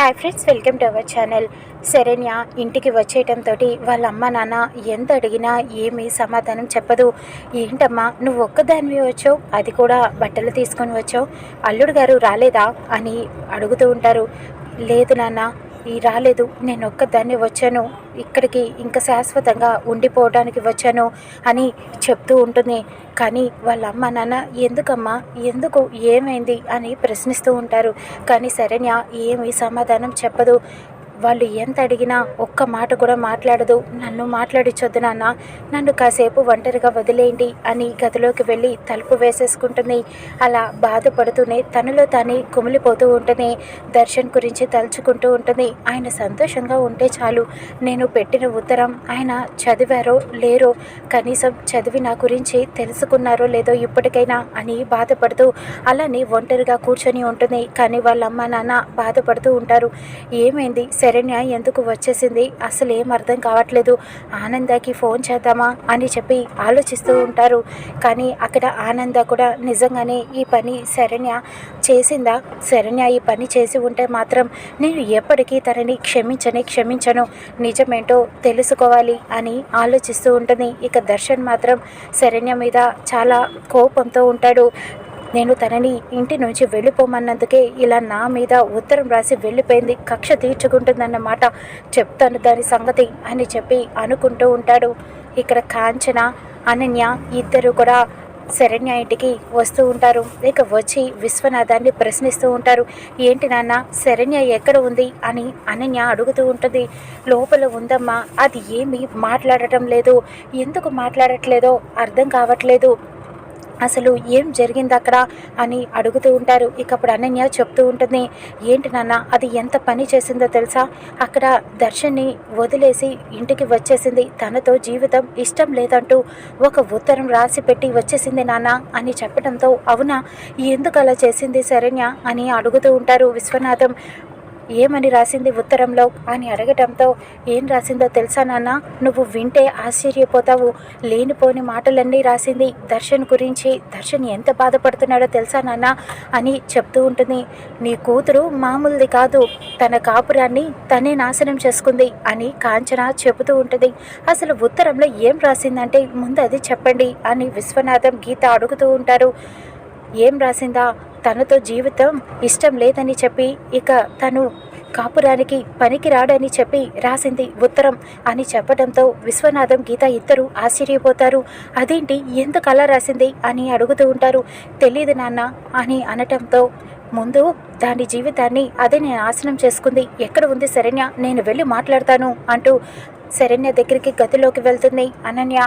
Hi friends, welcome to our channel. Saranya ఇంటికి వచ్చేయటంతో వాళ్ళ అమ్మ నాన్న ఎంత అడిగినా ఏమీ సమాధానం చెప్పదు. ఏంటమ్మా నువ్వు ఒక్కదానివి వచ్చావు, అది కూడా బట్టలు తీసుకొని వచ్చావు, అల్లుడు గారు రాలేదా అని అడుగుతూ ఉంటారు. లేదు నాన్న, రాలేదు, నేను ఒక్కదాన్ని వచ్చాను, ఇక్కడికి ఇంకా శాశ్వతంగా ఉండిపోవడానికి వచ్చాను అని చెప్తూ ఉంటుంది. కానీ వాళ్ళ అమ్మ నాన్న ఎందుకమ్మా, ఎందుకు, ఏమైంది అని ప్రశ్నిస్తూ ఉంటారు. కానీ శరణ్య ఏమీ సమాధానం చెప్పదు. వాళ్ళు ఎంత అడిగినా ఒక్క మాట కూడా మాట్లాడదు. నన్ను మాట్లాడించొద్దు నాన్న, నన్ను కాసేపు ఒంటరిగా వదిలేయండి అని గదిలోకి వెళ్ళి తలుపు వేసేసుకుంటుంది. అలా బాధపడుతూనే తనలో తానే కుమిలిపోతూ ఉంటుంది. దర్శన్ గురించి తలుచుకుంటూ ఉంటుంది. ఆయన సంతోషంగా ఉంటే చాలు. నేను పెట్టిన ఉత్తరం ఆయన చదివారో లేరో, కనీసం చదివి నా గురించి తెలుసుకున్నారో లేదో ఇప్పటికైనా అని బాధపడుతూ అలానే ఒంటరిగా కూర్చొని ఉంటుంది. కానీ వాళ్ళ అమ్మ నాన్న బాధపడుతూ ఉంటారు. ఏమైంది, శరణ్య ఎందుకు వచ్చేసింది, అసలు ఏం అర్థం కావట్లేదు, ఆనందకి ఫోన్ చేద్దామా అని చెప్పి ఆలోచిస్తూ ఉంటారు. కానీ అక్కడ ఆనంద కూడా నిజంగానే ఈ పని శరణ్య చేసిందా, శరణ్య ఈ పని చేసి ఉంటే మాత్రం నేను ఎప్పటికీ తనని క్షమించను, నిజమేంటో తెలుసుకోవాలి అని ఆలోచిస్తూ ఉంటుంది. ఇక దర్శన్ మాత్రం శరణ్య మీద చాలా కోపంతో ఉంటాడు. నేను తనని ఇంటి నుంచి వెళ్ళిపోమన్నందుకే ఇలా నా మీద ఉత్తరం రాసి వెళ్ళిపోయింది, కక్ష తీర్చుకుంటుందన్నమాట, చెప్తాను దాని సంగతి అని చెప్పి అనుకుంటూ ఉంటాడు. ఇక్కడ కాంచన, అనన్య ఇద్దరు కూడా శరణ్య ఇంటికి వస్తూ ఉంటారు. ఇక వచ్చి విశ్వనాథాన్ని ప్రశ్నిస్తూ ఉంటారు. ఏంటి నాన్న, శరణ్య ఎక్కడ ఉంది అని అనన్య అడుగుతూ ఉంటుంది. లోపల ఉందమ్మా, అది ఏమీ మాట్లాడటం లేదు, ఎందుకు మాట్లాడట్లేదో అర్థం కావట్లేదు, అసలు ఏం జరిగింది అక్కడ అని అడుగుతూ ఉంటారు. ఇక అప్పుడు అనన్య చెప్తూ ఉంటుంది. ఏంటి నాన్న, అది ఎంత పని చేసిందో తెలుసా, అక్కడ దర్శన్ని వదిలేసి ఇంటికి వచ్చేసింది, తనతో జీవితం ఇష్టం లేదంటూ ఒక ఉత్తరం రాసి పెట్టి వచ్చేసింది నాన్న అని చెప్పడంతో, అవునా, ఎందుకు అలా చేసింది శరణ్య అని అడుగుతూ ఉంటారు. విశ్వనాథం ఏమని రాసింది ఉత్తరంలో అని అడగటంతో, ఏం రాసిందో తెలుసా నాన్న, నువ్వు వింటే ఆశ్చర్యపోతావు, లేనిపోని మాటలన్నీ రాసింది దర్శన్ గురించి, దర్శన్ ఎంత బాధపడుతున్నాడో తెలుసా నాన్న అని చెప్తూ ఉంటుంది. నీ కూతురు మామూలుది కాదు, తన కాపురాన్ని తనే నాశనం చేసుకుంది అని కాంచన చెబుతూ ఉంటుంది. అసలు ఉత్తరంలో ఏం రాసిందంటే ముందు అది చెప్పండి అని విశ్వనాథం, గీత అడుగుతూ ఉంటారు. ఏం రాసిందా, తనతో జీవితం ఇష్టం లేదని చెప్పి, ఇక తను కాపురానికి పనికి రాడని చెప్పి రాసింది ఉత్తరం అని చెప్పడంతో విశ్వనాథం, గీత ఇద్దరు ఆశ్చర్యపోతారు. అదేంటి, ఎందుకు అలా రాసింది అని అడుగుతూ ఉంటారు. తెలీదు నాన్న అని అనటంతో, ముందు దాని జీవితాన్ని అదే నేను నాశనం చేసుకుంది, ఎక్కడ ఉంది శరణ్య, నేను వెళ్ళి మాట్లాడతాను అంటూ శరణ్య దగ్గరికి గదిలోకి వెళ్తుంది అనన్య.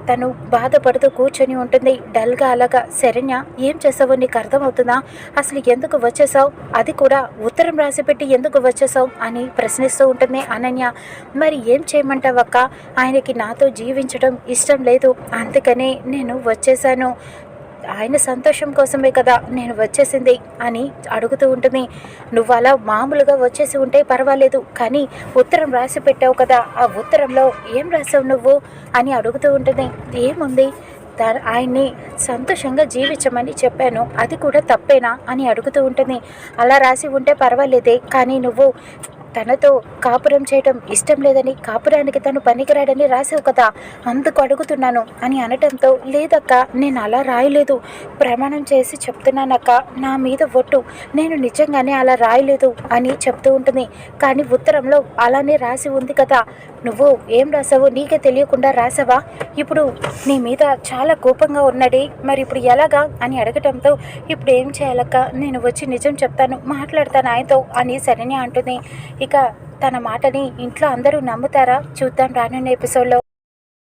తను బాధపడుతూ కూర్చొని ఉంటుంది డల్గా. అలాగా, శరణ్య ఏం చేసావో నీకు అర్థమవుతుందా, అసలు ఎందుకు వచ్చేసావు, అది కూడా ఉత్తరం రాసి పెట్టి ఎందుకు వచ్చేసావు అని ప్రశ్నిస్తూ ఉంటుంది అనన్య. మరి ఏం చేయమంటావక్క, ఆయనకి నాతో జీవించడం ఇష్టం లేదు, అందుకనే నేను వచ్చేసాను, ఆయన సంతోషం కోసమే కదా నేను వచ్చేసింది అని అడుగుతూ ఉంటుంది. నువ్వు అలా మామూలుగా వచ్చేసి ఉంటే పర్వాలేదు, కానీ ఉత్తరం రాసి పెట్టావు కదా, ఆ ఉత్తరంలో ఏం రాసావు నువ్వు అని అడుగుతూ ఉంటుంది. ఏముంది, ఆయన్ని సంతోషంగా జీవించమని చెప్పాను, అది కూడా తప్పేనా అని అడుగుతూ ఉంటుంది. అలా రాసి ఉంటే పర్వాలేదే, కానీ నువ్వు తనతో కాపురం చేయటం ఇష్టం లేదని, కాపురానికి తను పనికిరాడని రాసావు కదా, అందుకు అడుగుతున్నాను అని అనటంతో, లేదక్క, నేను అలా రాయలేదు, ప్రమాణం చేసి చెప్తున్నానక్క, నా మీద ఒట్టు, నేను నిజంగానే అలా రాయలేదు అని చెప్తూ ఉంటుంది. కానీ ఉత్తరంలో అలానే రాసి ఉంది కదా, నువ్వు ఏం రాసావో నీకే తెలియకుండా రాసావా, ఇప్పుడు నీ మీద చాలా కోపంగా ఉన్నది, మరి ఇప్పుడు ఎలాగా అని అడగటంతో, ఇప్పుడు ఏం చేయాలక్క, నేను వచ్చి నిజం చెప్తాను, మాట్లాడతాను ఆయనతో అని శరణ్య అంటుంది. ఇక తన మాటని ఇంట్లో అందరూ నమ్ముతారా, చూద్దాం రానున్న ఎపిసోడ్లో.